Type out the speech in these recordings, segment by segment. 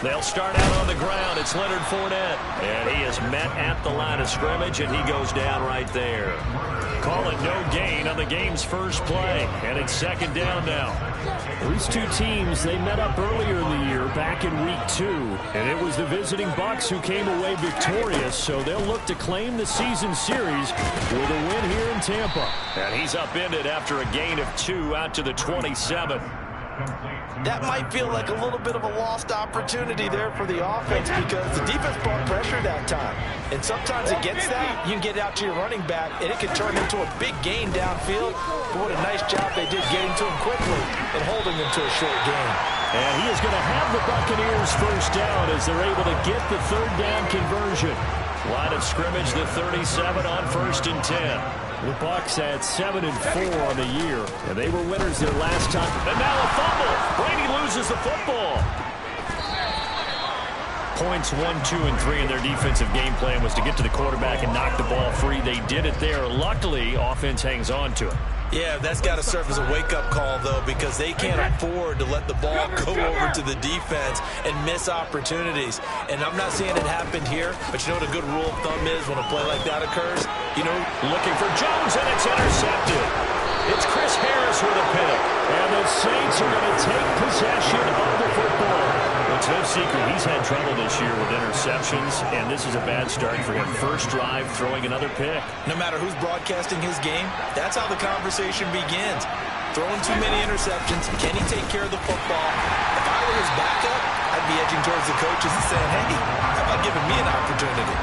They'll start out on the ground. It's Leonard Fournette. And he is met at the line of scrimmage, and he goes down right there. Call it no gain on the game's first play. And it's second down now. These two teams, they met up earlier in the year, back in Week 2. And it was the visiting Bucs who came away victorious. So they'll look to claim the season series with a win here in Tampa. And he's upended after a gain of 2 out to the 27. That might feel like a little bit of a lost opportunity there for the offense because the defense brought pressure that time. And sometimes against that, you can get out to your running back, and it can turn into a big gain downfield. But what a nice job they did getting to him quickly and holding him to a short gain. And he is going to have the Buccaneers first down as they're able to get the third down conversion. Line of scrimmage, the 37 on 1st and 10. The Bucs had 7-4 on the year, and they were winners their last time. And now a fumble. Brady loses the football. Points 1, 2, and 3 in their defensive game plan was to get to the quarterback and knock the ball free. They did it there. Luckily, offense hangs on to it. Yeah, that's got to serve as a wake-up call, though, because they can't afford to let the ball go over to the defense and miss opportunities. And I'm not saying it happened here, but you know what a good rule of thumb is when a play like that occurs? You know, looking for Jones, and it's intercepted. It's Chris Harris with a pick. And the Saints are going to take possession of the football. It's no secret he's had trouble this year with interceptions, and this is a bad start for him. First drive, throwing another pick. No matter who's broadcasting his game, that's how the conversation begins. Throwing too many interceptions, can he take care of the football? If I were his backup, I'd be edging towards the coaches and saying, hey, how about giving me an opportunity?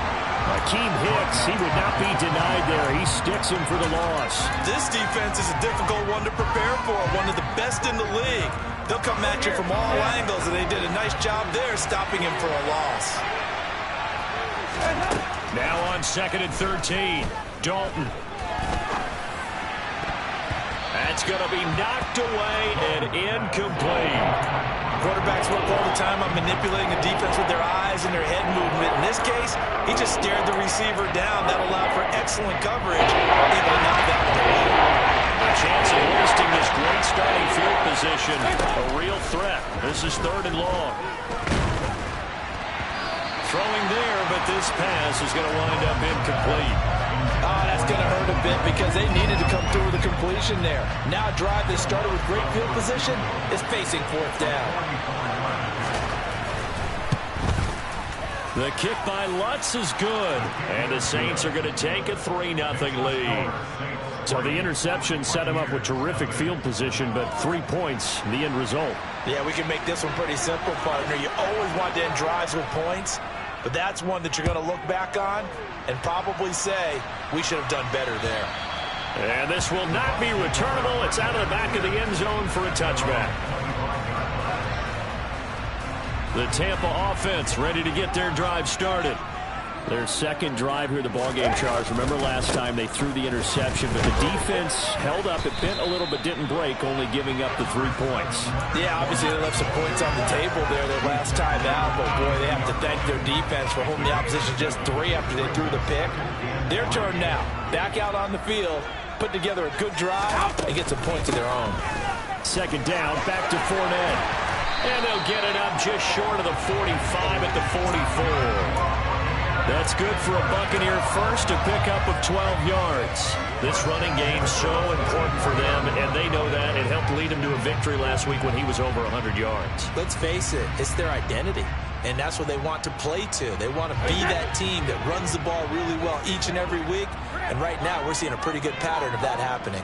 Akeem Hicks, he would not be denied there. He sticks him for the loss. This defense is a difficult one to prepare for, one of the best in the league. They'll come at you from all angles, and they did a nice job there stopping him for a loss. Now on 2nd and 13, Dalton. That's going to be knocked away and incomplete. Quarterbacks work all the time on manipulating the defense with their eyes and their head movement. In this case, he just stared the receiver down. That allowed for excellent coverage. Able to knock that one away. A chance of wasting this great starting field position. A real threat. This is 3rd and long. Throwing there, but this pass is going to wind up incomplete. Oh, that's going to hurt a bit because they needed to come through with a completion there. Now a drive that started with great field position is facing 4th down. The kick by Lutz is good. And the Saints are going to take a 3-0 lead. So the interception set him up with terrific field position, but 3 points, the end result. Yeah, we can make this one pretty simple, partner. You always want to end drives with points, but that's one that you're going to look back on and probably say, we should have done better there. And this will not be returnable. It's out of the back of the end zone for a touchback. The Tampa offense ready to get their drive started. Their second drive here, the ballgame, Charles. Remember last time they threw the interception, but the defense held up. It bent a little but didn't break, only giving up the 3 points. Yeah, obviously they left some points on the table there their last time out, but boy, they have to thank their defense for holding the opposition just 3 after they threw the pick. Their turn now. Back out on the field, put together a good drive, and get some points of their own. Second down, back to Fournette. And they'll get it up just short of the 45 at the 44. That's good for a Buccaneer first, a pickup of 12 yards. This running game so important for them, and they know that. It helped lead them to a victory last week when he was over 100 yards. Let's face it, it's their identity, and that's what they want to play to. They want to be that team that runs the ball really well each and every week, and right now we're seeing a pretty good pattern of that happening.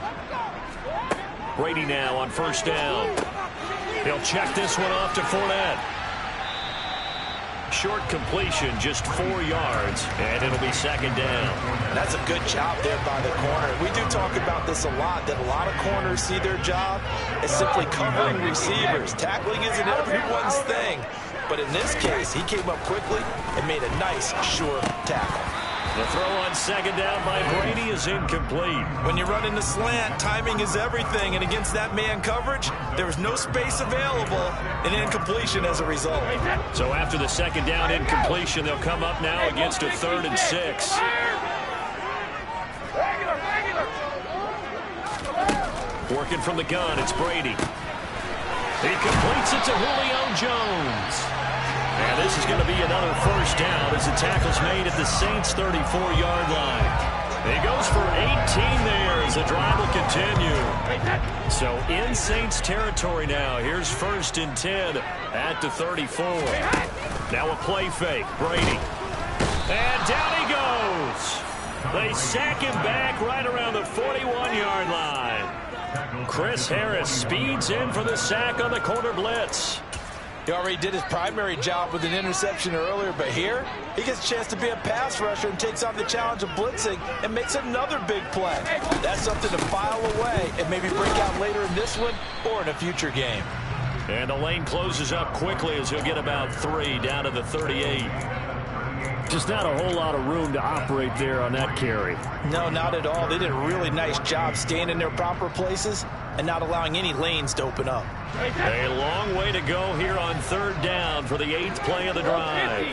Brady now on 1st down. He'll check this one off to Fournette. Short completion, just 4 yards, and it'll be 2nd down. That's a good job there by the corner. We do talk about this a lot, that a lot of corners see their job as simply covering receivers. Tackling isn't everyone's thing, but in this case, he came up quickly and made a nice, short tackle. The throw on 2nd down by Brady is incomplete. When you run in the slant, timing is everything, and against that man coverage, there was no space available, and incompletion as a result. So after the 2nd down incompletion, they'll come up now against a 3rd and 6. Working from the gun, it's Brady. He completes it to Julio Jones. And this is going to be another first down as the tackle's made at the Saints' 34-yard line. He goes for 18 there as the drive will continue. So in Saints territory now. Here's 1st and 10 at the 34. Now a play fake. Brady. And down he goes. They sack him back right around the 41-yard line. Chris Harris speeds in for the sack on the corner blitz. He already did his primary job with an interception earlier, but here he gets a chance to be a pass rusher and takes on the challenge of blitzing and makes another big play. That's something to file away and maybe break out later in this one or in a future game. And the lane closes up quickly as he'll get about 3 down to the 38. Just not a whole lot of room to operate there on that carry. No, not at all. They did a really nice job staying in their proper places and not allowing any lanes to open up. A long way to go here on 3rd down for the 8th play of the drive.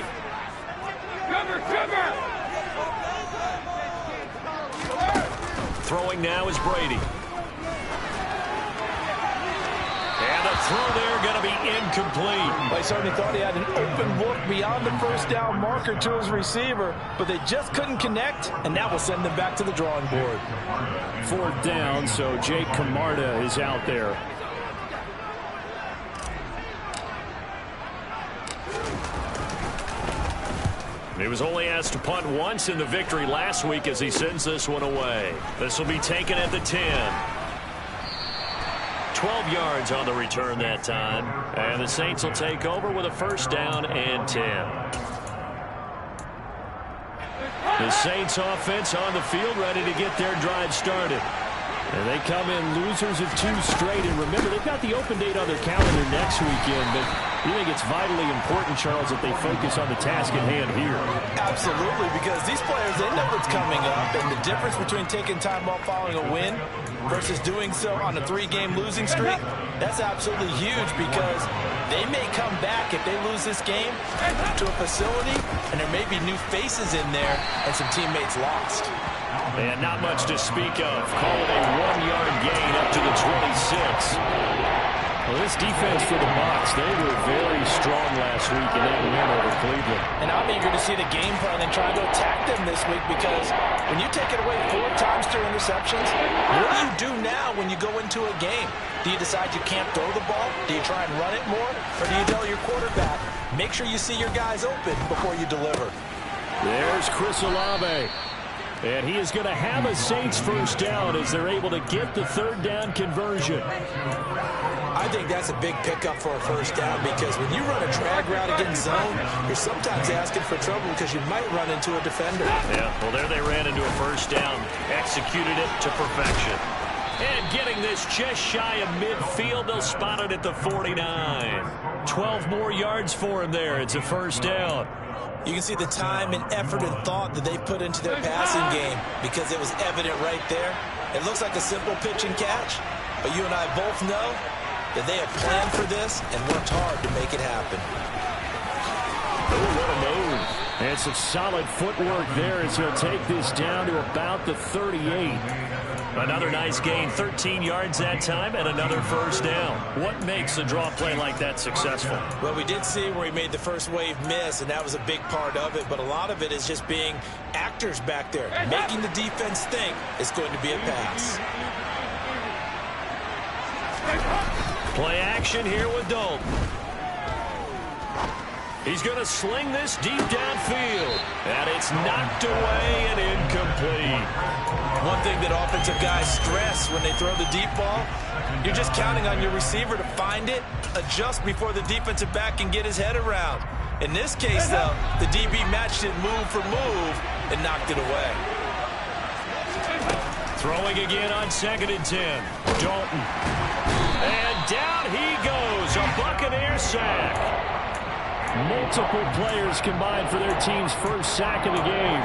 Throwing now is Brady. And the throw there going to be incomplete. Well, he certainly thought he had an open look beyond the first down marker to his receiver, but they just couldn't connect, and that will send them back to the drawing board. 4th down, so Jake Camarda is out there. He was only asked to punt once in the victory last week as he sends this one away. This will be taken at the 10. 12 yards on the return that time. And the Saints will take over with a 1st down and 10. The Saints offense on the field ready to get their drive started. And they come in losers of 2 straight. And remember, they've got the open date on their calendar next weekend. But you think it's vitally important, Charles, that they focus on the task at hand here? Absolutely, because these players, they know what's coming up. And the difference between taking time off following a win versus doing so on a 3-game losing streak, that's absolutely huge because they may come back if they lose this game to a facility, and there may be new faces in there and some teammates lost. And not much to speak of. Call it a 1-yard gain up to the 26. Well, this defense for the Bucs, they were very strong last week in that win over Cleveland. And I'm eager to see the game plan and try to attack them this week because when you take it away 4 times through interceptions, what do you do now when you go into a game? Do you decide you can't throw the ball? Do you try and run it more? Or do you tell your quarterback, make sure you see your guys open before you deliver? There's Chris Olave. And he is going to have a Saints 1st down as they're able to get the 3rd down conversion. I think that's a big pickup for a 1st down because when you run a drag route against zone, you're sometimes asking for trouble because you might run into a defender. Yeah, well, there they ran into a 1st down, executed it to perfection. And getting this just shy of midfield, they'll spot it at the 49. 12 more yards for him there. It's a 1st down. You can see the time and effort and thought that they put into their passing game because it was evident right there. It looks like a simple pitch and catch, but you and I both know that they have planned for this and worked hard to make it happen. Oh, what a move. And some solid footwork there as he'll take this down to about the 38. Another nice gain, 13 yards that time, and another 1st down. What makes a draw play like that successful? Well, we did see where he made the first wave miss, and that was a big part of it, but a lot of it is just being actors back there, making the defense think it's going to be a pass. Play action here with Dalton. He's going to sling this deep downfield, and it's knocked away and incomplete. One thing that offensive guys stress when they throw the deep ball, you're just counting on your receiver to find it, adjust before the defensive back can get his head around. In this case, though, the DB matched it move for move and knocked it away. Throwing again on 2nd and 10. Dalton. And down he goes, a Buccaneer sack. Multiple players combined for their team's 1st sack of the game.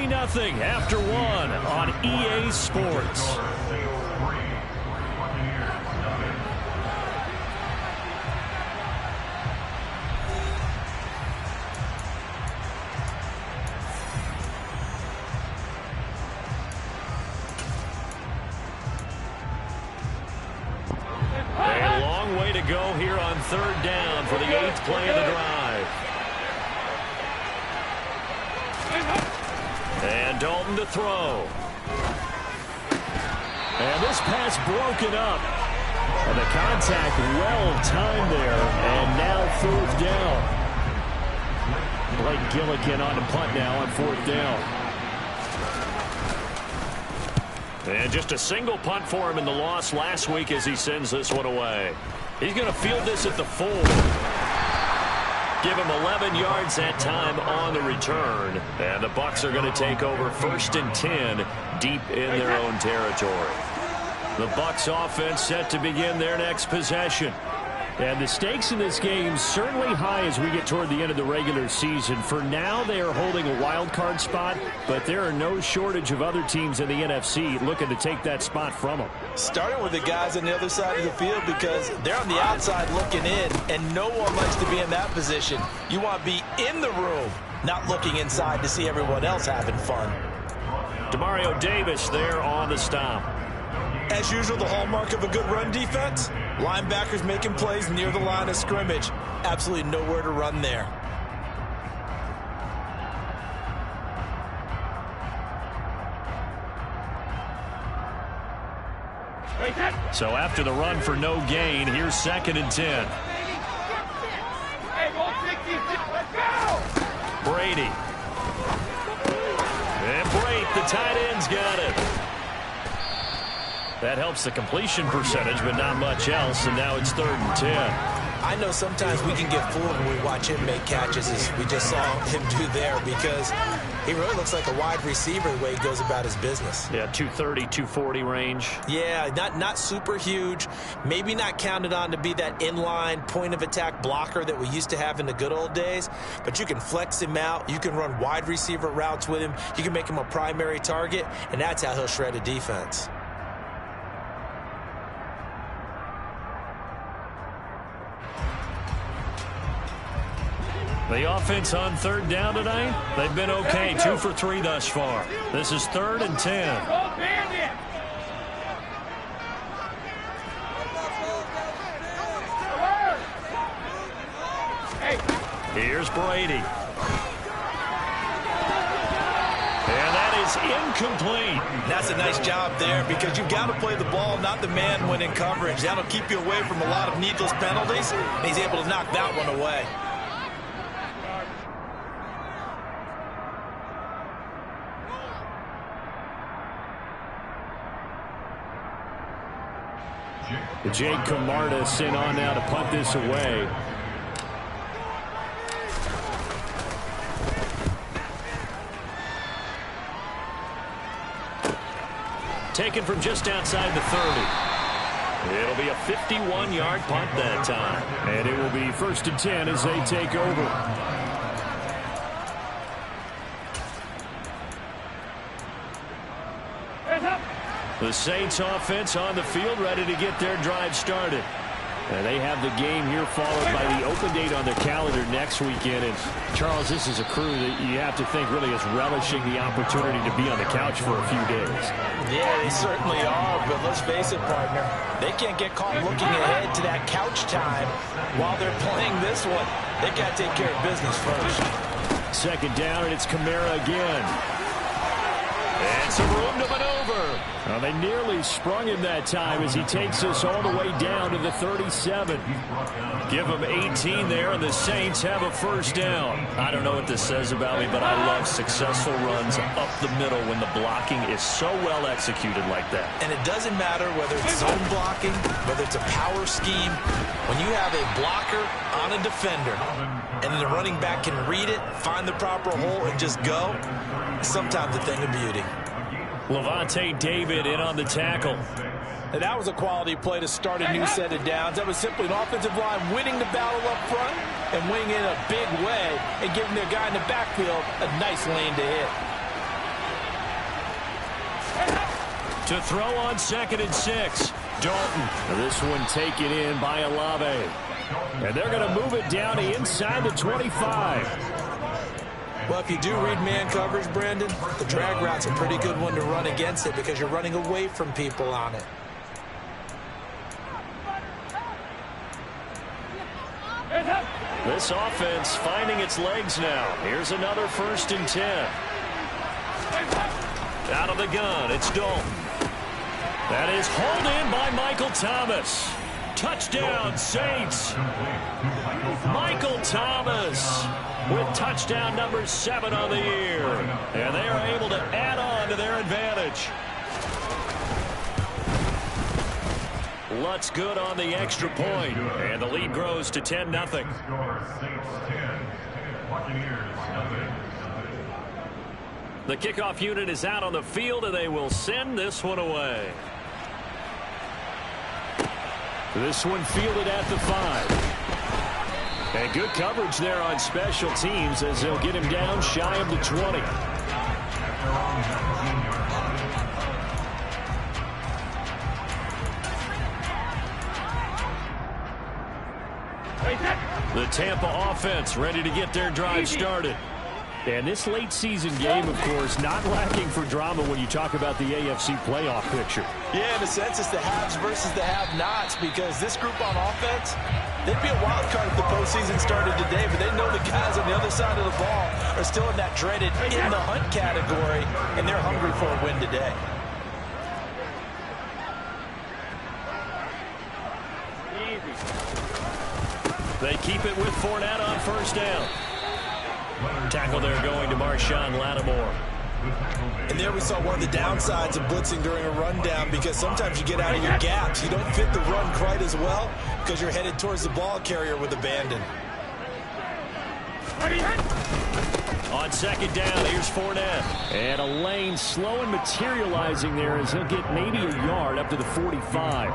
Nothing after 1 on EA Sports. go here on 3rd down for the 8th play of the drive. And Dalton to throw. And this pass broken up. And the contact well timed there. And now 4th down. Blake Gillikin on the punt now on 4th down. And just a single punt for him in the loss last week as he sends this one away. He's going to field this at the 4. Give him 11 yards that time on the return. And the Bucs are going to take over 1st and 10 deep in their own territory. The Bucs offense set to begin their next possession. And the stakes in this game certainly high as we get toward the end of the regular season. For now, they are holding a wild card spot, but there are no shortage of other teams in the NFC looking to take that spot from them. Starting with the guys on the other side of the field because they're on the outside looking in, and no one likes to be in that position. You want to be in the room, not looking inside to see everyone else having fun. Demario Davis there on the stop. As usual, the hallmark of a good run defense, linebackers making plays near the line of scrimmage. Absolutely nowhere to run there. So after the run for no gain, here's 2nd and 10. Brady. And Brate, the tight end's got it. That helps the completion percentage, but not much else, and now it's 3rd and 10. I know sometimes we can get fooled when we watch him make catches, as we just saw him do there, because he really looks like a wide receiver the way he goes about his business. Yeah, 230, 240 range. Yeah, not super huge. Maybe not counted on to be that inline point-of-attack blocker that we used to have in the good old days, but you can flex him out. You can run wide receiver routes with him. You can make him a primary target, and that's how he'll shred a defense. The offense on 3rd down tonight, they've been okay, 2 for 3 thus far. This is 3rd and 10. Here's Brady. And that is incomplete. That's a nice job there because you've got to play the ball, not the man when in coverage. That'll keep you away from a lot of needless penalties. And he's able to knock that one away. Jake Camarda sent on now to punt this away. Taken from just outside the 30. It'll be a 51-yard punt that time. And it will be 1st and 10 as they take over. The Saints offense on the field ready to get their drive started. And they have the game here followed by the open date on their calendar next weekend. And Charles, this is a crew that you have to think really is relishing the opportunity to be on the couch for a few days. Yeah, they certainly are, but let's face it, partner. They can't get caught looking ahead to that couch time while they're playing this one. They got to take care of business first. 2nd down, and it's Kamara again. And some room to maneuver. Well, they nearly sprung him that time as he takes us all the way down to the 37. Give him 18 there, and the Saints have a 1st down. I don't know what this says about me, but I love successful runs up the middle when the blocking is so well executed like that. And it doesn't matter whether it's zone blocking, whether it's a power scheme. When you have a blocker on a defender, and then the running back can read it, find the proper hole, and just go, sometimes a thing of beauty. Levante David in on the tackle. And that was a quality play to start a new set of downs. That was simply an offensive line winning the battle up front and winning in a big way and giving their guy in the backfield a nice lane to hit. To throw on 2nd and 6. Dalton. This one taken in by Olave. And they're going to move it down to inside the 25. Well, if you do read man coverage, Brandon, the drag route's a pretty good one to run against it because you're running away from people on it. this offense finding its legs now. Here's another 1st and 10. Out of the gun, it's Dalton. That is hauled in by Michael Thomas. Touchdown, Saints. Michael Thomas with touchdown number 7 on the year. And they are able to add on to their advantage. Lutz good on the extra point. And the lead grows to 10-0. The kickoff unit is out on the field, and they will send this one away. This one fielded at the 5. And good coverage there on special teams as they'll get him down shy of the 20. The Tampa offense ready to get their drive started. And this late season game, of course, not lacking for drama when you talk about the AFC playoff picture. Yeah, in a sense, it's the haves versus the have-nots, because this group on offense, they'd be a wild card if the postseason started today, but they know the guys on the other side of the ball are still in that dreaded in the hunt category, and they're hungry for a win today. They keep it with Fournette on 1st down. Tackle there going to Marshawn Lattimore. And there we saw one of the downsides of blitzing during a rundown, because sometimes you get out of your gaps. You don't fit the run quite as well because you're headed towards the ball carrier with abandon. On 2nd down, here's Fournette. And a lane slow and materializing there as he'll get maybe a yard up to the 45.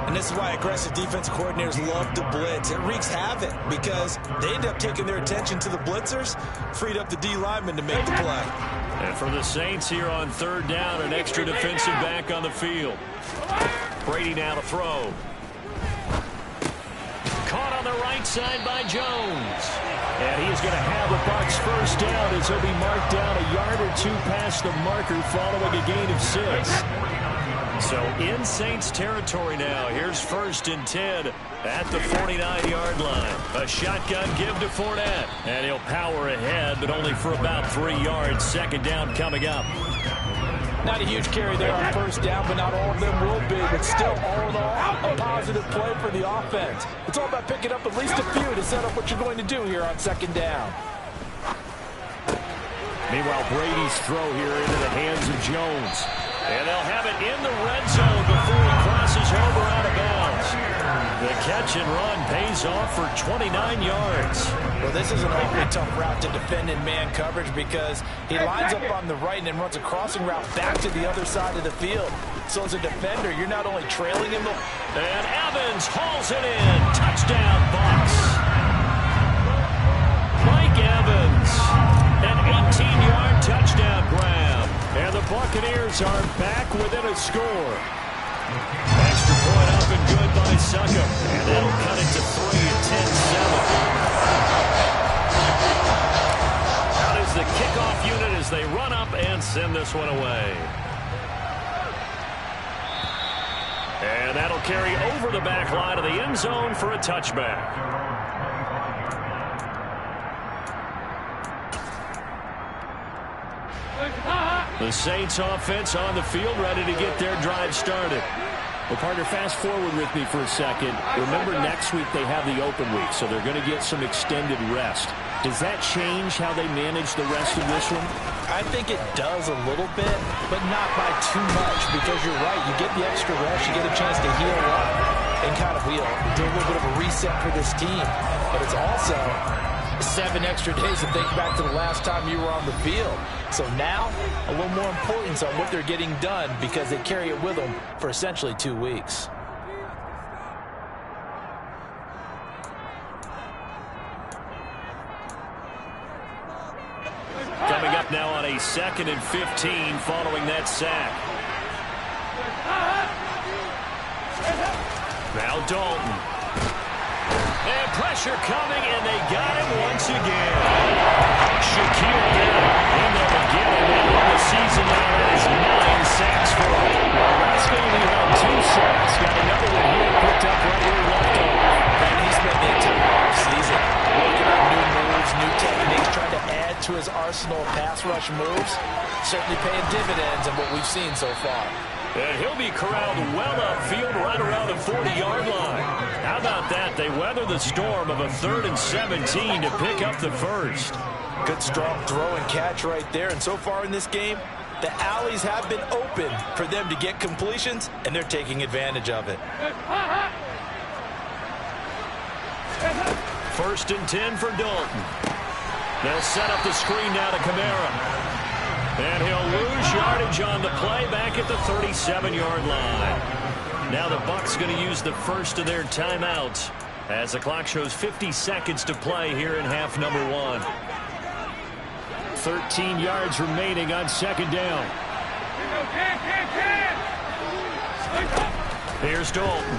And this is why aggressive defensive coordinators love to blitz. It wreaks havoc because they end up taking their attention to the blitzers, freed up the D lineman to make the play. And for the Saints here on 3rd down, an extra defensive back on the field. Brady now to throw. Caught on the right side by Jones. And he is going to have the Bucs 1st down as he'll be marked down a yard or 2 past the marker following a gain of 6. So in Saints territory now. Here's 1st and 10 at the 49-yard line. A shotgun give to Fournette. And he'll power ahead, but only for about 3 yards. 2nd down coming up. Not a huge carry there on 1st down, but not all of them will be. But still, all in all, a positive play for the offense. It's all about picking up at least a few to set up what you're going to do here on 2nd down. Meanwhile, Brady's throw here into the hands of Jones. And they'll have it in the red zone before he crosses over out of bounds. The catch and run pays off for 29 yards. Well, this is an awfully tough route to defend in man coverage because he lines up on the right and then runs a crossing route back to the other side of the field. So as a defender, you're not only trailing him, and Evans hauls it in. Touchdown, Bucs. Mike Evans, an 18-yard touchdown grab. And the Buccaneers are back within a score. Extra point up and good by Suckup. And that'll cut it to 3 at 10-7. Out is the kickoff unit as they run up and send this one away. And that'll carry over the back line of the end zone for a touchback. The Saints offense on the field ready to get their drive started. Well, partner, fast forward with me for a second. Remember, next week they have the open week, so they're going to get some extended rest. Does that change how they manage the rest of this one? I think it does a little bit, but not by too much, because you're right. You get the extra rest, you get a chance to heal up and kind of do a little bit of a reset for this team. But it's also 7 extra days to think back to the last time you were on the field. So now, a little more importance on what they're getting done because they carry it with them for essentially 2 weeks. Coming up now on a 2nd and 15 following that sack. Now Dalton. And pressure coming, and they got him once again. Shaquille Barrett in there again, and on the season now that is 9 sacks for him. Well, last game he had 2 sacks. Got another one here picked up right where he left off. And he spent the entire offseason to his arsenal of pass rush moves. Certainly paying dividends in what we've seen so far. And he'll be corralled well upfield right around the 40-yard line. How about that? They weather the storm of a 3rd and 17 to pick up the first. Good strong throw and catch right there. And so far in this game, the alleys have been open for them to get completions, and they're taking advantage of it. 1st and 10 for Dalton. They'll set up the screen now to Kamara. And he'll lose yardage on the play back at the 37-yard line. Now the Bucs going to use the first of their timeouts as the clock shows 50 seconds to play here in half number 1. 13 yards remaining on 2nd down. Here's Dalton.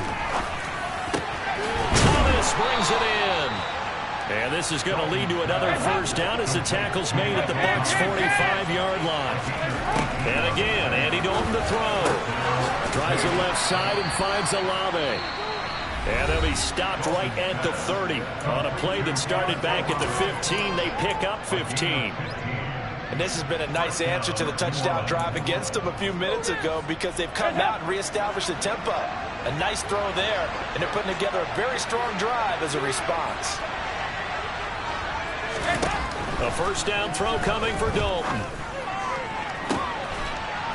Thomas brings it in. And this is going to lead to another first down as the tackle's made at the Bucs' 45-yard line. And again, Andy Dalton to throw. Tries the left side and finds Olave. And they'll be stopped right at the 30. On a play that started back at the 15, they pick up 15. And this has been a nice answer to the touchdown drive against them a few minutes ago because they've come out and reestablished the tempo. A nice throw there, and they're putting together a very strong drive as a response. A first down throw coming for Dalton.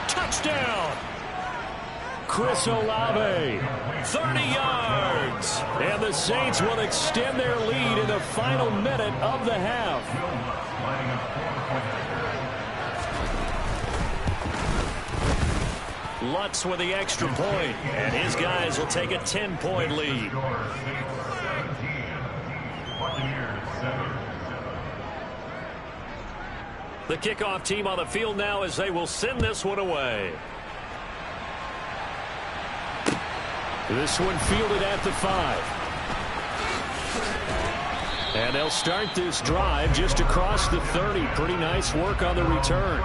Touchdown! Chris Olave, 30 yards. And the Saints will extend their lead in the final minute of the half. Lutz with the extra point, and his guys will take a 10-point lead. The kickoff team on the field now as they will send this one away. This one fielded at the 5. And they'll start this drive just across the 30. Pretty nice work on the return.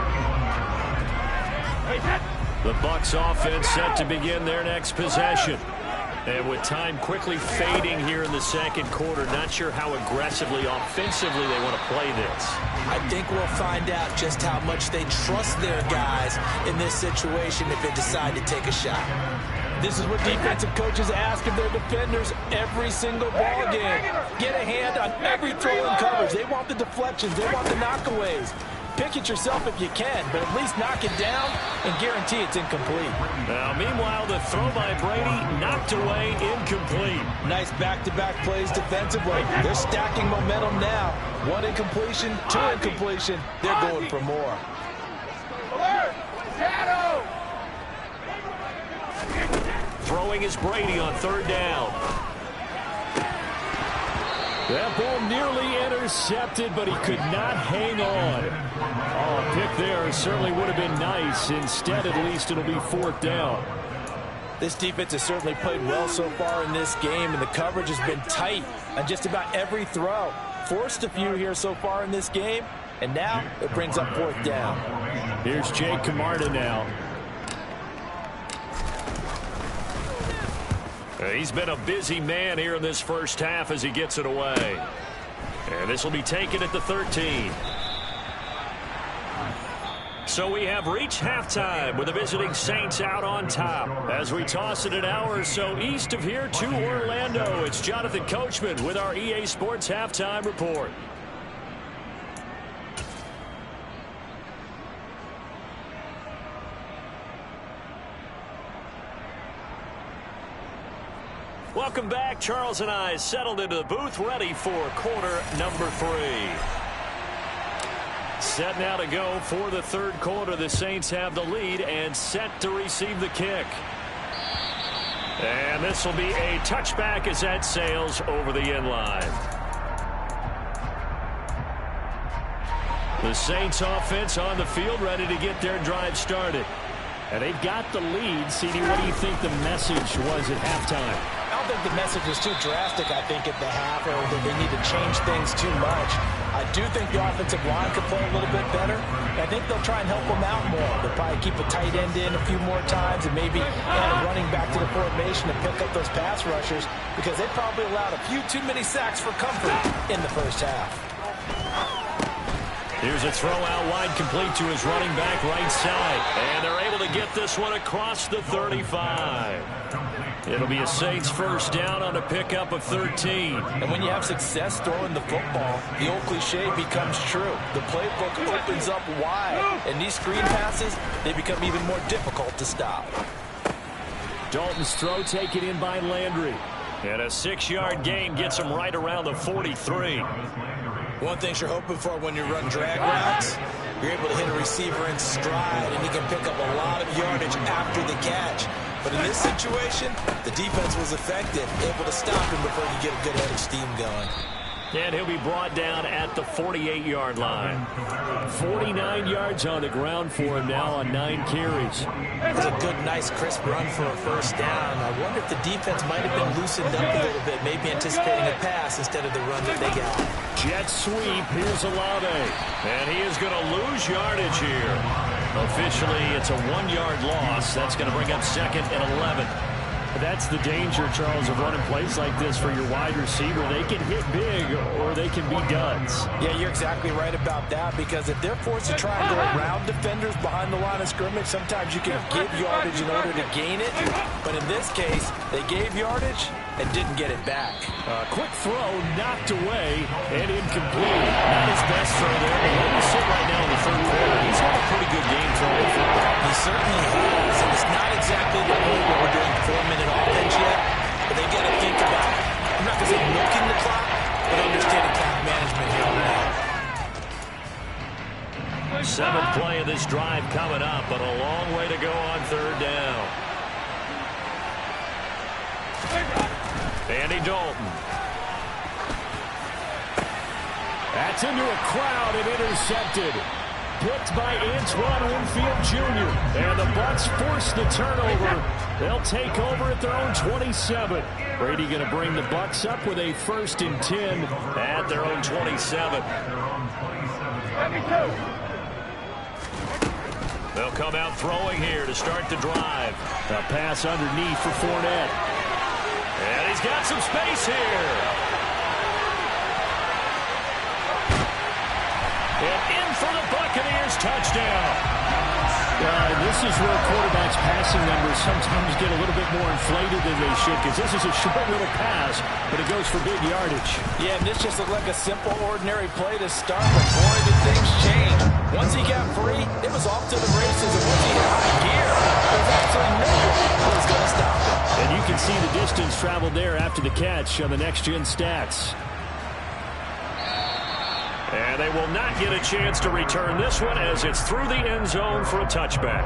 The Bucs offense set to begin their next possession. And with time quickly fading here in the 2nd quarter, not sure how aggressively, offensively they want to play this. I think we'll find out just how much they trust their guys in this situation if they decide to take a shot. This is what defensive coaches ask of their defenders every single ball game. Get a hand on every throw in coverage. They want the deflections. They want the knockaways. Pick it yourself if you can, but at least knock it down and guarantee it's incomplete. Now, meanwhile, the throw by Brady knocked away, incomplete. Nice back-to-back plays defensively. They're stacking momentum now. 1 incompletion, 2 incompletion. They're going for more. Throwing is Brady on 3rd down. That ball nearly intercepted, but he could not hang on. Oh, a pick there certainly would have been nice. Instead, at least it'll be 4th down. This defense has certainly played well so far in this game, and the coverage has been tight on just about every throw. Forced a few here so far in this game, and now it brings up 4th down. Here's Jake Camarda now. He's been a busy man here in this first half as he gets it away. And this will be taken at the 13. So we have reached halftime with the visiting Saints out on top. As we toss it an hour or so east of here to Orlando, it's Jonathan Coachman with our EA Sports Halftime Report. Welcome back. Charles and I settled into the booth, ready for quarter number 3. Set now to go for the 3rd quarter. The Saints have the lead and set to receive the kick. And this will be a touchback as that sails over the end line. The Saints offense on the field, ready to get their drive started. And they've got the lead. CD, what do you think the message was at halftime? I don't think the message was too drastic, I think, at the half, or that they need to change things too much. I do think the offensive line could play a little bit better. I think they'll try and help them out more. They'll probably keep a tight end in a few more times and maybe add a running back to the formation to pick up those pass rushers because they probably allowed a few too many sacks for comfort in the first half. Here's a throw out wide, complete to his running back right side. And they're able to get this one across the 35. It'll be a Saints first down on a pickup of 13. And when you have success throwing the football, the old cliche becomes true. The playbook opens up wide, and these screen passes, they become even more difficult to stop. Dalton's throw taken in by Landry. And a 6-yard gain gets him right around the 43. One thing you're hoping for when you run drag routes, you're able to hit a receiver in stride, and he can pick up a lot of yardage after the catch. But in this situation, the defense was effective, able to stop him before you get a good head of steam going. And he'll be brought down at the 48-yard line. 49 yards on the ground for him now on 9 carries. It's a good, nice, crisp run for a first down. I wonder if the defense might have been loosened up a little bit, maybe anticipating a pass instead of the run that they got. Jet sweep. Here's Olave. And he is going to lose yardage here. Officially, it's a 1-yard loss. That's going to bring up 2nd and 11. That's the danger, Charles, of running plays like this for your wide receiver. They can hit big or they can be duds. Yeah, you're exactly right about that, because if they're forced to try and go around defenders behind the line of scrimmage, sometimes you can give yardage in order to gain it. But in this case, they gave yardage and didn't get it back. Quick throw knocked away and incomplete. Not his best throw there, but where we sit right now in the third quarter, he's had a pretty good game throwing the football. He certainly has, and it's not exactly the point where we're doing 4-minute offense yet, but they got to think about, I'm not going to say milking the clock, but understanding clock management here on that. 7th play of this drive coming up, but a long way to go on 3rd down. Andy Dalton. That's into a crowd and intercepted. Picked by Antoine Winfield Jr. And the Bucs force the turnover. They'll take over at their own 27. Brady going to bring the Bucs up with a 1st and 10 at their own 27. They'll come out throwing here to start the drive. A pass underneath for Fournette. And he's got some space here. And in for the Buccaneers, touchdown. This is where quarterbacks' passing numbers sometimes get a little bit more inflated than they should, because this is a short little pass, but it goes for big yardage. Yeah, and this just looked like a simple, ordinary play to start, but boy, did things change. Once he got free, it was off to the races, and once he hit high gear, there was absolutely no one who was going to stop him. And you can see the distance traveled there after the catch on the next-gen stats. And they will not get a chance to return this one as it's through the end zone for a touchback.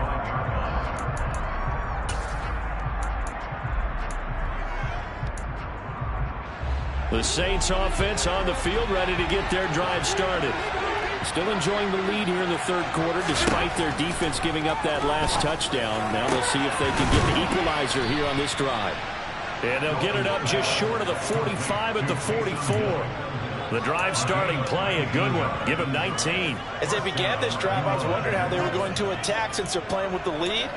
The Saints offense on the field, ready to get their drive started. Still enjoying the lead here in the 3rd quarter despite their defense giving up that last touchdown. Now they'll see if they can get the equalizer here on this drive. And they'll get it up just short of the 45 at the 44. The drive starting play, a good one. Give him 19. As they began this drive, I was wondering how they were going to attack since they're playing with the lead.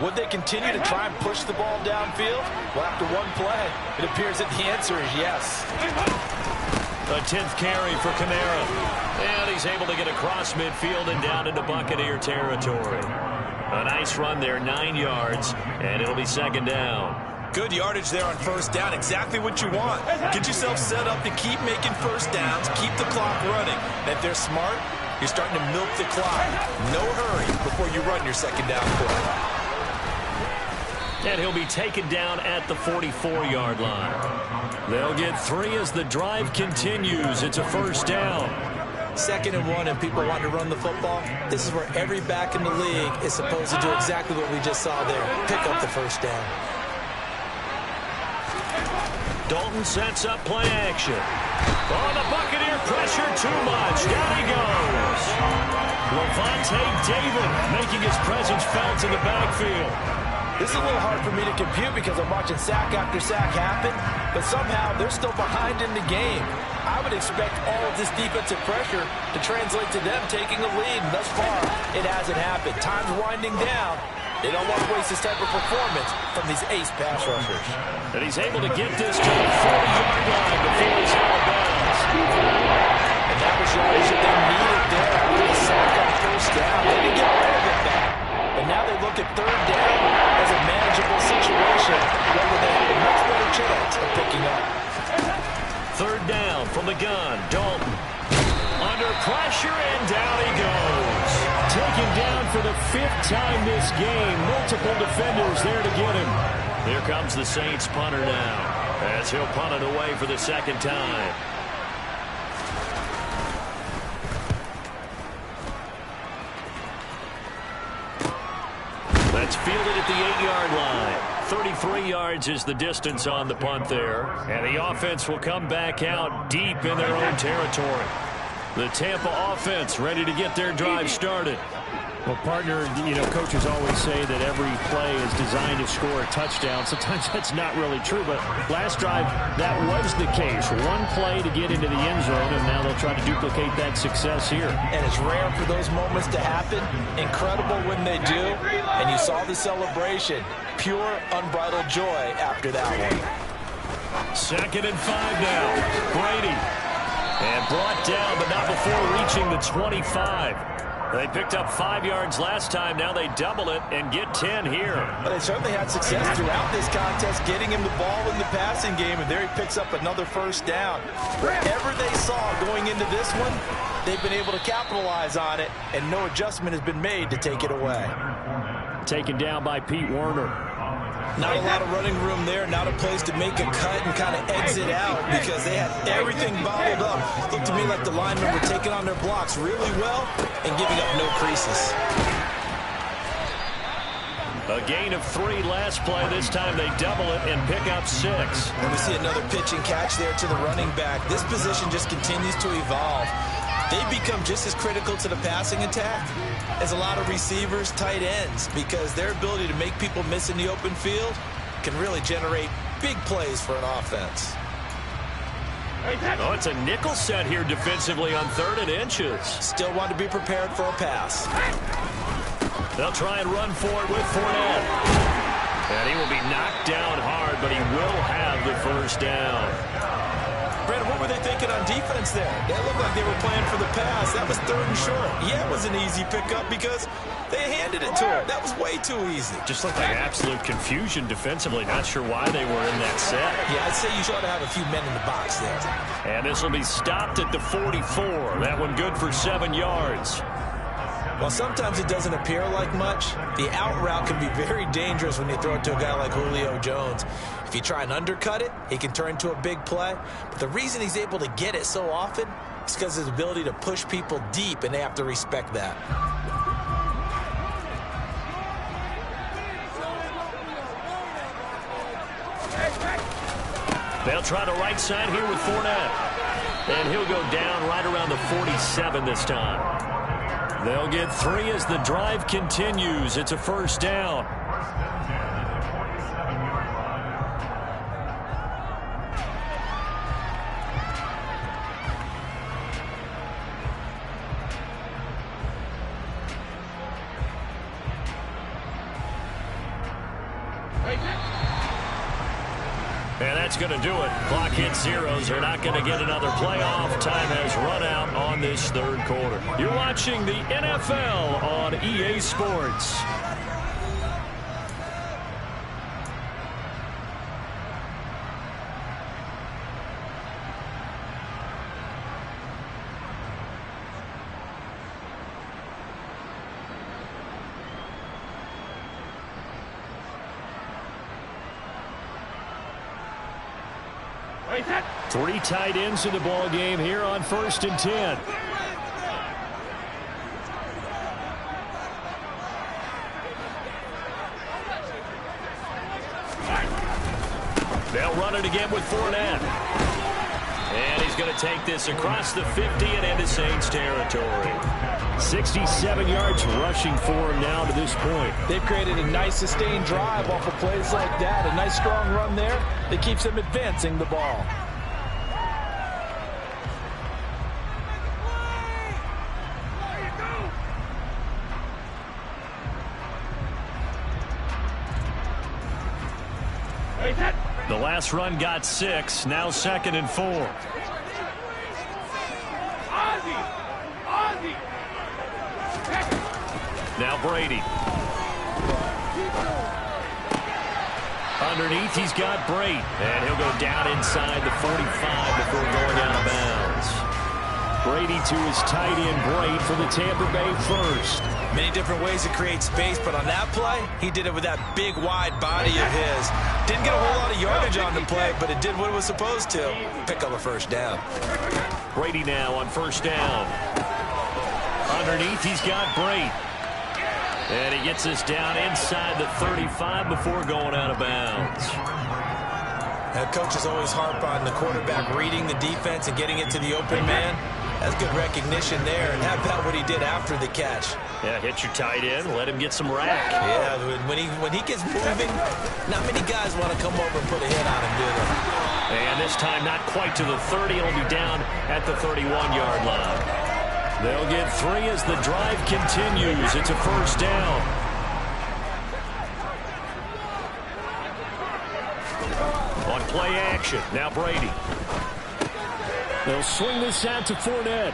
Would they continue to try and push the ball downfield? Well, after one play, it appears that the answer is yes. A 10th carry for Kamara. And he's able to get across midfield and down into Buccaneer territory. A nice run there, 9 yards, and it'll be 2nd down. Good yardage there on 1st down, exactly what you want. Get yourself set up to keep making 1st downs, keep the clock running. And if they're smart, you're starting to milk the clock. No hurry before you run your 2nd down play. And he'll be taken down at the 44-yard line. They'll get 3 as the drive continues. It's a 1st down. 2nd and 1, and people want to run the football. This is where every back in the league is supposed to do exactly what we just saw there. Pick up the 1st down. Dalton sets up play action. Oh, the Buccaneer pressure too much. Down he goes. Levante David making his presence felt in the backfield. This is a little hard for me to compute because I'm watching sack after sack happen, but somehow they're still behind in the game. I would expect all of this defensive pressure to translate to them taking a lead, and thus far, it hasn't happened. Time's winding down. They don't want to waste this type of performance from these ace pass rushers. And he's able to get this to the 40-yard line before he's out of bounds. And that was yardage that they needed there. the gun. Dalton. Under pressure, and down he goes. Taken down for the 5th time this game. Multiple defenders there to get him. Here comes the Saints punter now, as he'll punt it away for the 2nd time. That's fielded at the 8-yard line. 33 yards is the distance on the punt there. And the offense will come back out deep in their own territory. The Tampa offense ready to get their drive started. Well, partner, coaches always say that every play is designed to score a touchdown. Sometimes that's not really true, but last drive, that was the case. One play to get into the end zone, and now they'll try to duplicate that success here. And it's rare for those moments to happen. Incredible when they do. And you saw the celebration. Pure, unbridled joy after that one. 2nd and 5 now. Brady. And brought down, but not before reaching the 25. They picked up 5 yards last time. Now they double it and get 10 here. But they certainly had success throughout this contest, getting him the ball in the passing game, and there he picks up another 1st down. Whatever they saw going into this one, they've been able to capitalize on it, and no adjustment has been made to take it away. Taken down by Pete Werner. Not a lot of running room there, not a place to make a cut and kind of exit out because they had everything bottled up. Looked to me like the linemen were taking on their blocks really well and giving up no creases. A gain of 3 last play. This time they double it and pick up 6. And we see another pitch and catch there to the running back. This position just continues to evolve. They become just as critical to the passing attack as a lot of receivers, tight ends, because their ability to make people miss in the open field can really generate big plays for an offense. Oh, it's a nickel set here defensively on 3rd and inches. Still want to be prepared for a pass. They'll try and run for it with Fournette. And he will be knocked down hard, but he will have the 1st down. Brandon, what were they thinking on defense there? They looked like they were playing for the pass. That was 3rd and short. Yeah, it was an easy pickup because they handed it to him. That was way too easy. Just looked like absolute confusion defensively. Not sure why they were in that set. Yeah, I'd say you ought to have a few men in the box there. And this will be stopped at the 44. That one good for 7 yards. While sometimes it doesn't appear like much, the out route can be very dangerous when you throw it to a guy like Julio Jones. If you try and undercut it, he can turn into a big play. But the reason he's able to get it so often is because of his ability to push people deep, and they have to respect that. They'll try the right side here with Fournette. And he'll go down right around the 47 this time. They'll get 3 as the drive continues. It's a 1st down. And that's going to do it. Clock hits zeros. They're not going to get another playoff. Time has run out on this 3rd quarter. You're watching the NFL on EA Sports. Three tight ends in the ball game here on 1st and 10. They'll run it again with Fournette. And he's going to take this across the 50 and into Saints territory. 67 yards rushing for him now to this point. They've created a nice sustained drive off of plays like that. A nice strong run there that keeps them advancing the ball. The last run got 6. Now 2nd and 4. Now Brady. Underneath, he's got Brate. And he'll go down inside the 45 before going out of bounds. Brady to his tight end, Braid, for the Tampa Bay first. Many different ways to create space, but on that play, he did it with that big, wide body of his. Didn't get a whole lot of yardage on the play, but it did what it was supposed to. Pick up a first down. Brady now on first down. Underneath, he's got Braid. And he gets us down inside the 35 before going out of bounds. Coaches always harp on the quarterback reading the defense and getting it to the open man. That's good recognition there, and how about what he did after the catch? Yeah, hit your tight end, let him get some rack. Yeah, when he gets moving, not many guys want to come over and put a hit on him, do they? And this time not quite to the 30. It'll be down at the 31-yard line. They'll get 3 as the drive continues. It's a first down. On play action, now Brady. They'll swing this out to Fournette.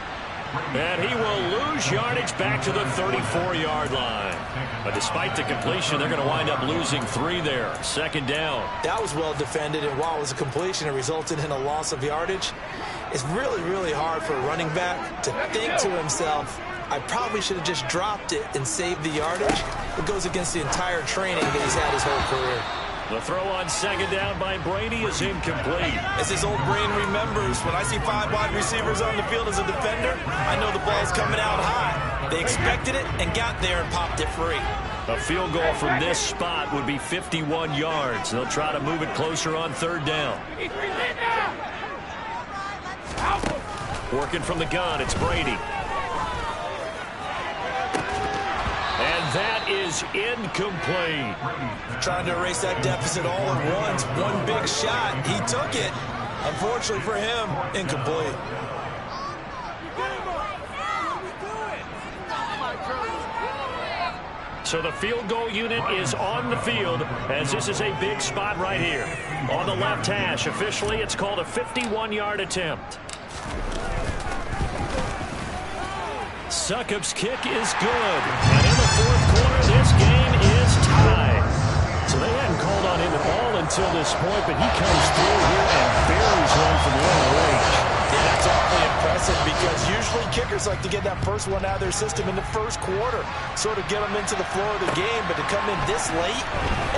And he will lose yardage back to the 34-yard line. But despite the completion, they're going to wind up losing 3 there. Second down. That was well defended, and while it was a completion, it resulted in a loss of yardage. It's really, really hard for a running back to think to himself, I probably should have just dropped it and saved the yardage. It goes against the entire training that he's had his whole career. The throw on second down by Brady is incomplete. As his old brain remembers, when I see 5 wide receivers on the field as a defender, I know the ball's coming out high. They expected it and got there and popped it free. A field goal from this spot would be 51 yards. They'll try to move it closer on third down. Working from the gun, it's Brady. And that is incomplete. Trying to erase that deficit all at once. One big shot. He took it. Unfortunately for him, incomplete. So the field goal unit is on the field as this is a big spot right here. On the left hash, officially it's called a 51-yard attempt. Succop's kick is good. And in the fourth quarter, this game is tied. So they hadn't called on him at all until this point, but he comes through here and buries one from long range. Yeah, that's awfully impressive because usually kickers like to get that first one out of their system in the first quarter, sort of get them into the flow of the game, but to come in this late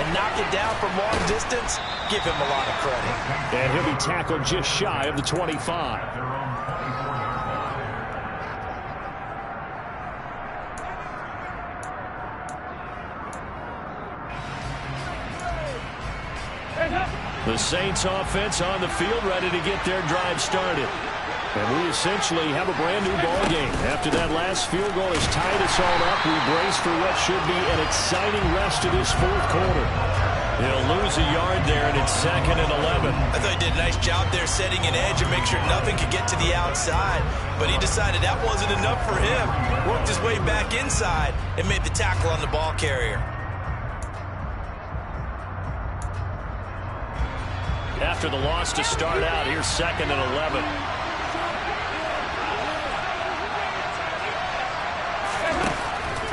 and knock it down from long distance, give him a lot of credit. And he'll be tackled just shy of the 25. The Saints offense on the field ready to get their drive started. And we essentially have a brand new ball game. After that last field goal has tied us all up, we brace for what should be an exciting rest of this fourth quarter. They'll lose a yard there, and it's 2nd and 11. I thought he did a nice job there setting an edge and make sure nothing could get to the outside. But he decided that wasn't enough for him. Worked his way back inside and made the tackle on the ball carrier. After the loss to start out, here's 2nd and 11.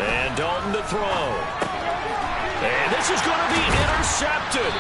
And Dalton to throw. And this is going to be intercepted.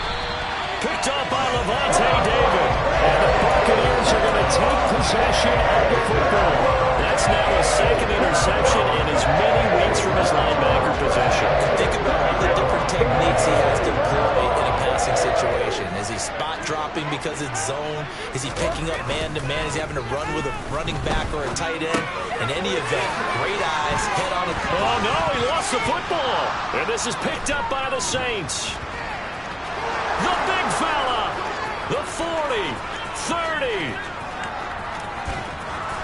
Picked up by Levante David. And the Buccaneers are going to take possession of the football. That's now a 2nd interception in as many weeks from his linebacker position. Think about all the different techniques he has to employ in a passing situation. Is he spot dropping because it's zone? Is he picking up man-to-man? Is he having to run with a running back or a tight end? In any event, great eyes, head on it. Oh, no, he lost the football. And this is picked up by the Saints. The big fella. The 40, 30.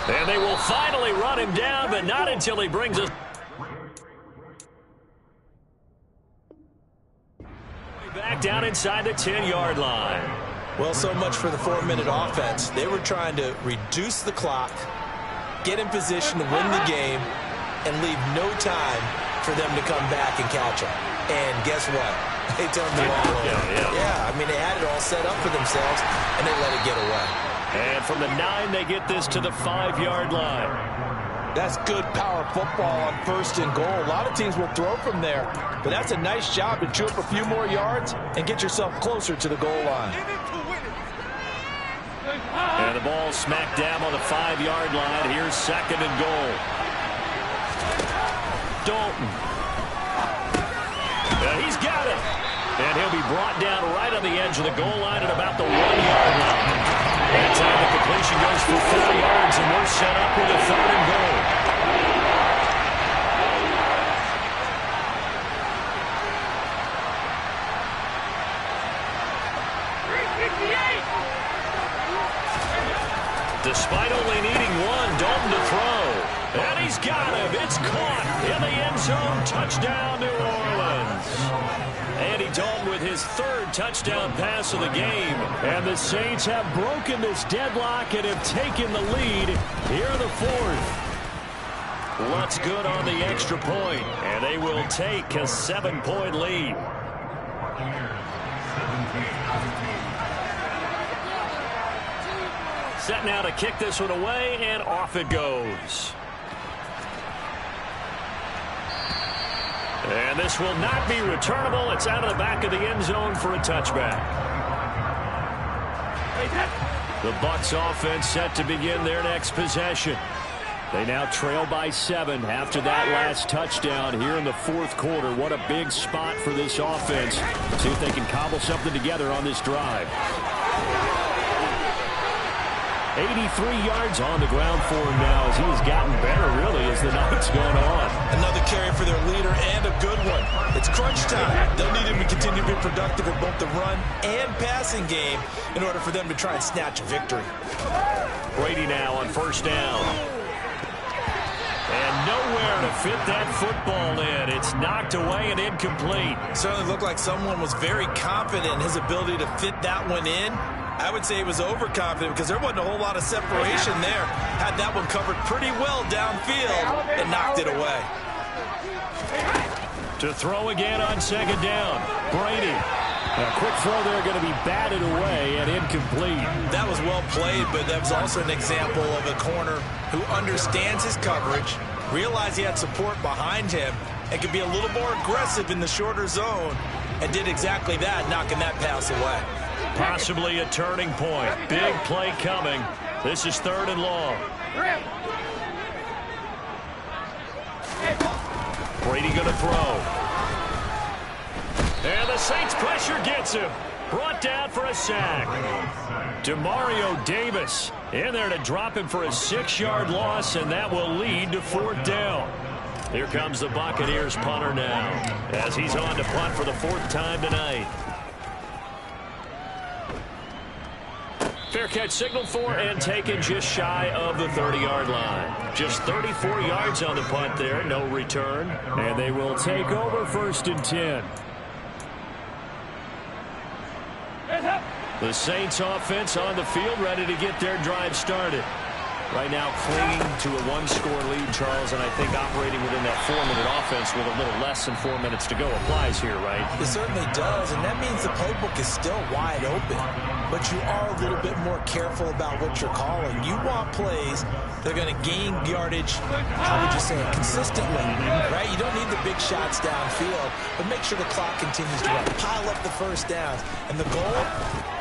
And they will finally run him down, but not until he brings us back down inside the 10-yard line. Well, so much for the 4-minute offense. They were trying to reduce the clock, get in position to win the game, and leave no time for them to come back and catch them. And guess what? They turned the ball over. Yeah, I mean, they had it all set up for themselves, and they let it get away. And from the 9, they get this to the 5-yard line. That's good power football on 1st and goal. A lot of teams will throw from there, but that's a nice job to chew up a few more yards and get yourself closer to the goal line. And And the ball smacked down on the 5-yard line. Here's 2nd and goal. Dalton. He's got it. And he'll be brought down right on the edge of the goal line at about the 1-yard line. That time the completion goes for 4 yards, and we're set up with a 3rd and goal. Despite only needing one, Dalton to throw. And he's got him. It's caught in the end zone. Touchdown, New Orleans. Andy Dalton with his 3rd touchdown pass of the game. And the Saints have broken this deadlock and have taken the lead here in the 4th. What's good on the extra point, and they will take a 7-point lead. Set now to kick this one away, and off it goes. And this will not be returnable. It's out of the back of the end zone for a touchback. The Bucs offense set to begin their next possession. They now trail by 7 after that last touchdown here in the 4th quarter. What a big spot for this offense. See if they can cobble something together on this drive. 83 yards on the ground for him now as he has gotten better, really, as the night's gone on. Another carry for their leader and a good one. It's crunch time. They'll need him to continue to be productive in both the run and passing game in order for them to try and snatch a victory. Brady now on 1st down. And nowhere to fit that football in. It's knocked away and incomplete. Certainly looked like someone was very confident in his ability to fit that one in. I would say he was overconfident because there wasn't a whole lot of separation there. Had that one covered pretty well downfield and knocked it away. To throw again on 2nd down. Brady. A quick throw there going to be batted away and incomplete. That was well played, but that was also an example of a corner who understands his coverage, realized he had support behind him, and could be a little more aggressive in the shorter zone, and did exactly that, knocking that pass away. Possibly a turning point. Big play coming. This is 3rd and long. Brady going to throw. And the Saints pressure gets him. Brought down for a sack. Demario Davis in there to drop him for a 6-yard loss, and that will lead to 4th down. Here comes the Buccaneers punter now as he's on to punt for the 4th time tonight. Fair catch signaled for and taken just shy of the 30-yard line. Just 34 yards on the punt there, no return. And they will take over 1st and 10. The Saints offense on the field ready to get their drive started. Right now clinging to a 1-score lead, Charles, and I think operating within that 4-minute offense with a little less than 4 minutes to go applies here, right? It certainly does, and that means the playbook is still wide open. But you are a little bit more careful about what you're calling. You want plays that are going to gain yardage, how would you say it, consistently, right? You don't need the big shots downfield, but make sure the clock continues to run. Pile up the first downs. And the goal,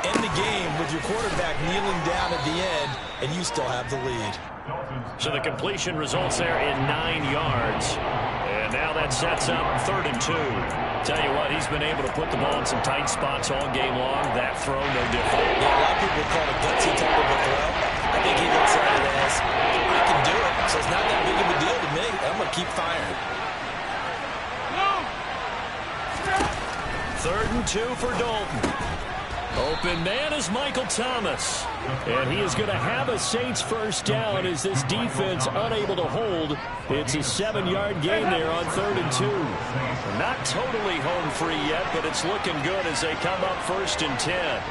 end the game with your quarterback kneeling down at the end, and you still have the lead. So the completion results there in 9 yards. And now that sets up 3rd and 2. Tell you what, he's been able to put the ball in some tight spots all game long. That throw, no different. Yeah, a lot of people call it a gutsy type of a throw. I think he looks at it as, I can do it, so it's not that big of a deal to me. I'm going to keep firing. 3rd and 2 for Dalton. Open man is Michael Thomas. And he is going to have a Saints 1st down as this defense unable to hold. It's a 7-yard gain there on 3rd and 2. Not totally home free yet, but it's looking good as they come up 1st and 10.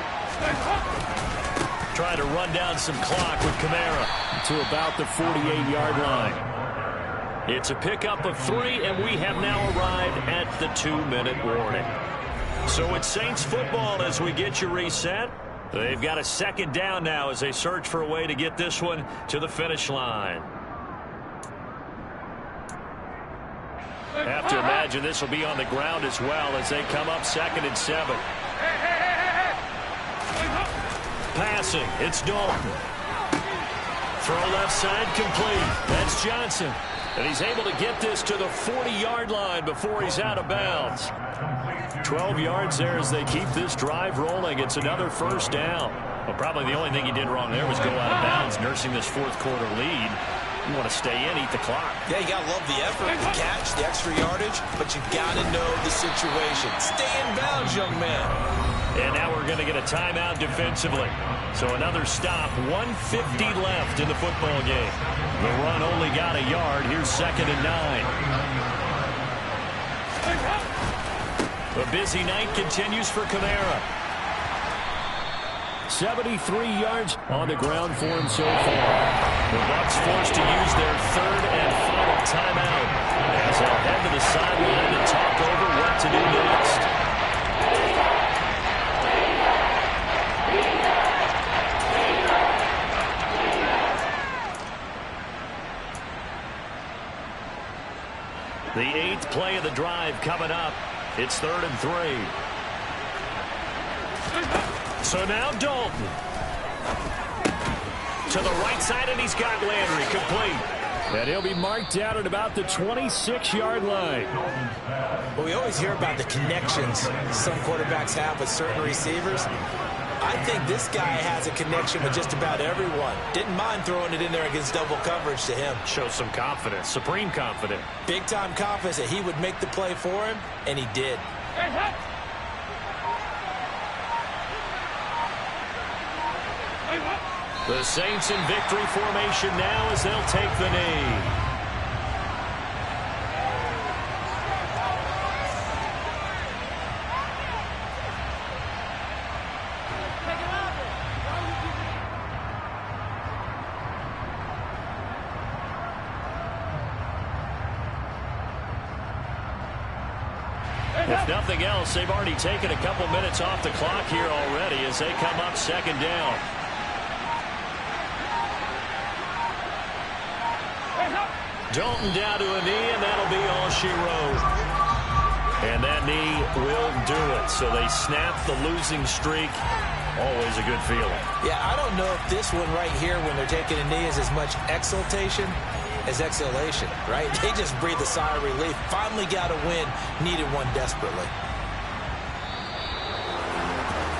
Trying to run down some clock with Kamara to about the 48-yard line. It's a pickup of 3, and we have now arrived at the 2-minute warning. So it's Saints football as we get you reset. They've got a 2nd down now as they search for a way to get this one to the finish line. Have to imagine this will be on the ground as well as they come up 2nd and 7. Passing, it's Dalton. Throw left side complete. That's Johnson. And he's able to get this to the 40-yard line before he's out of bounds. 12 yards there as they keep this drive rolling. It's another first down. Well, probably the only thing he did wrong there was go out of bounds, nursing this fourth quarter lead. You want to stay in, eat the clock. Yeah, you got to love the effort, the catch, the extra yardage, but you got to know the situation. Stay in bounds, young man. And now we're going to get a timeout defensively. So another stop, 1:50 left in the football game. The run only got a yard. Here's 2nd and 9. A busy night continues for Kamara. 73 yards on the ground for him so far. The Bucs forced to use their 3rd and final timeout as they'll head to the sideline to talk over what to do next. The 8th play of the drive coming up. It's 3rd and 3. So now Dalton. To the right side, and he's got Landry complete. And he'll be marked out at about the 26-yard line. Well, we always hear about the connections some quarterbacks have with certain receivers. I think this guy has a connection with just about everyone. Didn't mind throwing it in there against double coverage to him. Shows some confidence, supreme confidence. Big-time confidence that he would make the play for him, and he did. The Saints in victory formation now as they'll take the knee. If nothing else, they've already taken a couple minutes off the clock here already as they come up 2nd down. Dalton down to a knee, and that'll be all she wrote. And that knee will do it. So they snap the losing streak. Always a good feeling. Yeah, I don't know if this one right here, when they're taking a knee, is as much exultation as exhalation, right? They just breathe a sigh of relief. Finally got a win. Needed one desperately.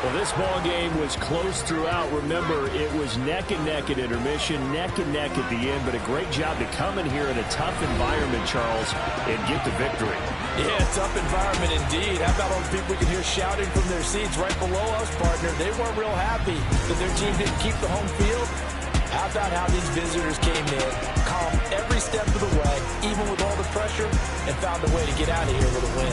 Well, this ball game was close throughout. Remember, it was neck and neck at intermission, neck and neck at the end, but a great job to come in here in a tough environment, Charles, and get the victory. Yeah, tough environment indeed. How about all the people we can hear shouting from their seats right below us, partner? They weren't real happy that their team didn't keep the home field. How about how these visitors came in, calm every step of the way, even with all the pressure, and found a way to get out of here with a win.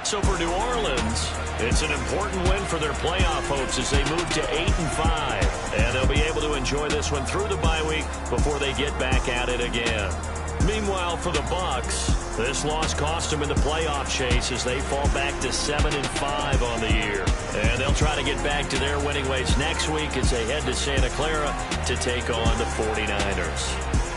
So for New Orleans, it's an important win for their playoff hopes as they move to 8-5. And they'll be able to enjoy this one through the bye week before they get back at it again. Meanwhile, for the Bucs, this loss cost them in the playoff chase as they fall back to 7-5 on the year. And they'll try to get back to their winning ways next week as they head to Santa Clara to take on the 49ers.